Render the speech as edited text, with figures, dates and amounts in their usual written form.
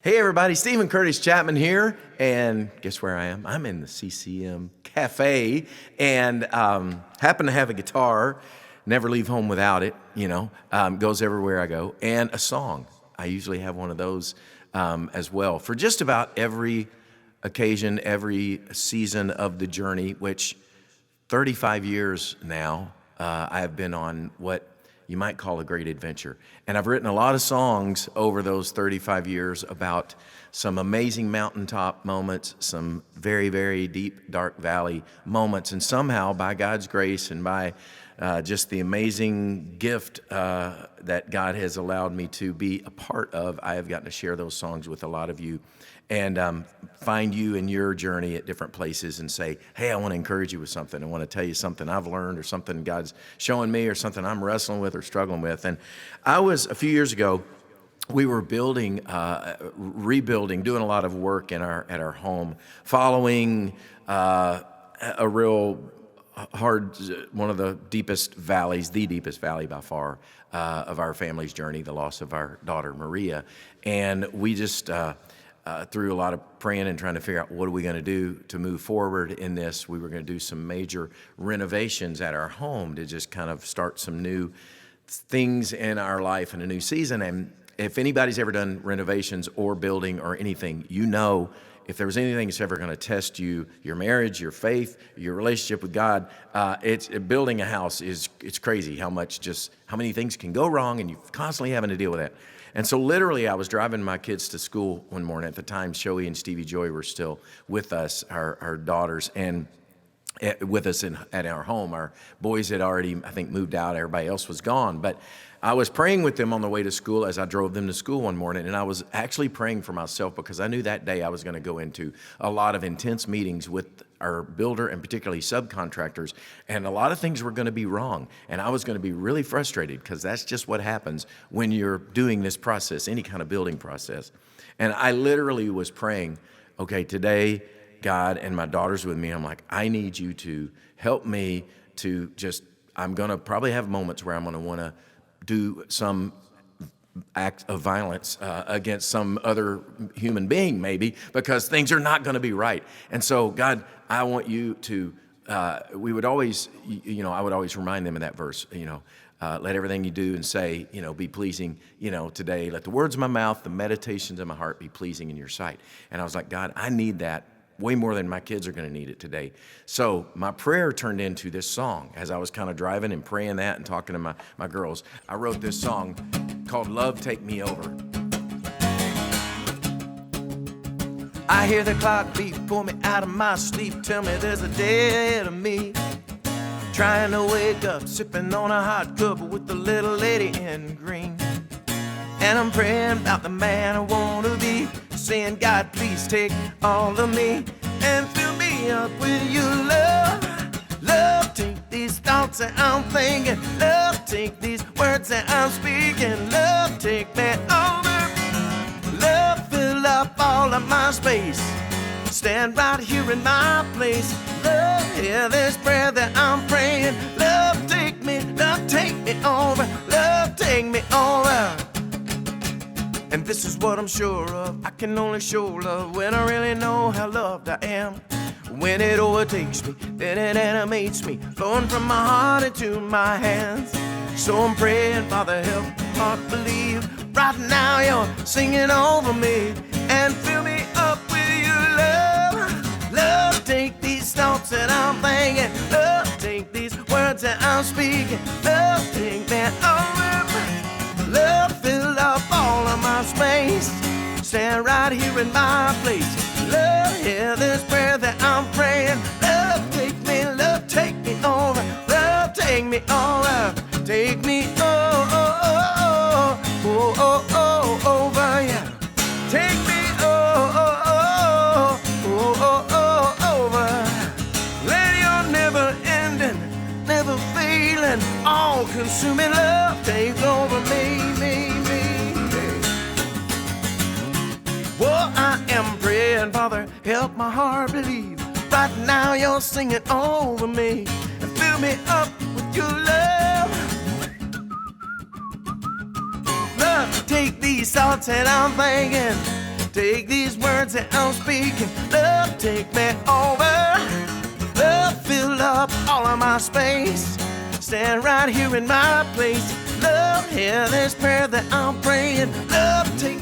Hey everybody, Steven Curtis Chapman here, and guess where I am? I'm in the CCM Cafe, and happen to have a guitar, never leave home without it, goes everywhere I go, and a song. I usually have one of those as well for just about every occasion, every season of the journey, which 35 years now, I have been on what you might call a great adventure. And I've written a lot of songs over those 35 years about some amazing mountaintop moments, some very, very deep, dark valley moments. And somehow, by God's grace and by just the amazing gift that God has allowed me to be a part of, I have gotten to share those songs with a lot of you and find you in your journey at different places and say, hey, I want to encourage you with something. I want to tell you something I've learned or something God's showing me or something I'm wrestling with or struggling with. And a few years ago, we were building, rebuilding, doing a lot of work at our home, following a real hard, one of the deepest valleys, the deepest valley by far of our family's journey, the loss of our daughter, Maria. And we just, through a lot of praying and trying to figure out what are we going to do to move forward in this, we were going to do some major renovations at our home to just kind of start some new things in our life in a new season. And if anybody's ever done renovations or building or anything, you know if there was anything that's ever going to test you, your marriage, your faith, your relationship with God, it's building a house it's crazy how many things can go wrong, and you're constantly having to deal with that. And so literally I was driving my kids to school one morning. At the time, Shoei and Stevie Joy were still with us, our daughters, and with us at our home. Our boys had already, I think, moved out. Everybody else was gone. But I was praying with them on the way to school as I drove them to school one morning, and I was actually praying for myself because I knew that day I was going to go into a lot of intense meetings with our builder and particularly subcontractors, and a lot of things were going to be wrong, and I was going to be really frustrated because that's just what happens when you're doing this process, any kind of building process. And I literally was praying, okay, today, God, and my daughter's with me, I'm like, I need you to help me to I'm going to probably have moments where I'm going to want to do some act of violence against some other human being, maybe, because things are not going to be right. And so, God, I want you to, we would always, I would always remind them of that verse, let everything you do and say, be pleasing, today. Let the words of my mouth, the meditations of my heart be pleasing in your sight. And I was like, God, I need that way more than my kids are going to need it today. So my prayer turned into this song. As I was kind of driving and praying that and talking to my girls, I wrote this song called Love Take Me Over. I hear the clock beat, pull me out of my sleep, tell me there's a day ahead of me. Trying to wake up, sipping on a hot cup with the little lady in green. And I'm praying about the man I want to be, saying, God, please take all of me and fill me up with your love. Love, take these thoughts that I'm thinking. Love, take these words that I'm speaking. Love, take me over. Love, fill up all of my space. Stand right here in my place. Love, hear this prayer that I'm praying. Love, take me over. Love, take me over. And this is what I'm sure of, I can only show love when I really know how loved I am. When it overtakes me, then it animates me, flowing from my heart into my hands. So I'm praying, Father, help my heart believe. Right now you're singing over me, and fill me up with your love. Love, take these thoughts that I'm thinking. Love, take these words that I'm speaking. Love, take me over. Love, fill up all of my space. Stand right here in my place. Love, hear this prayer that I'm praying. Love, take me over. Love, take me over. Take me over, yeah. Take me over. Let your never ending, never failing, all consuming love take over me. Well, I am praying, Father, help my heart believe. Right now you're singing over me, and fill me up with your love. Love, take these thoughts that I'm thinking. Take these words that I'm speaking. Love, take me over. Love, fill up all of my space. Stand right here in my place. Love, hear this prayer that I'm praying. Love, take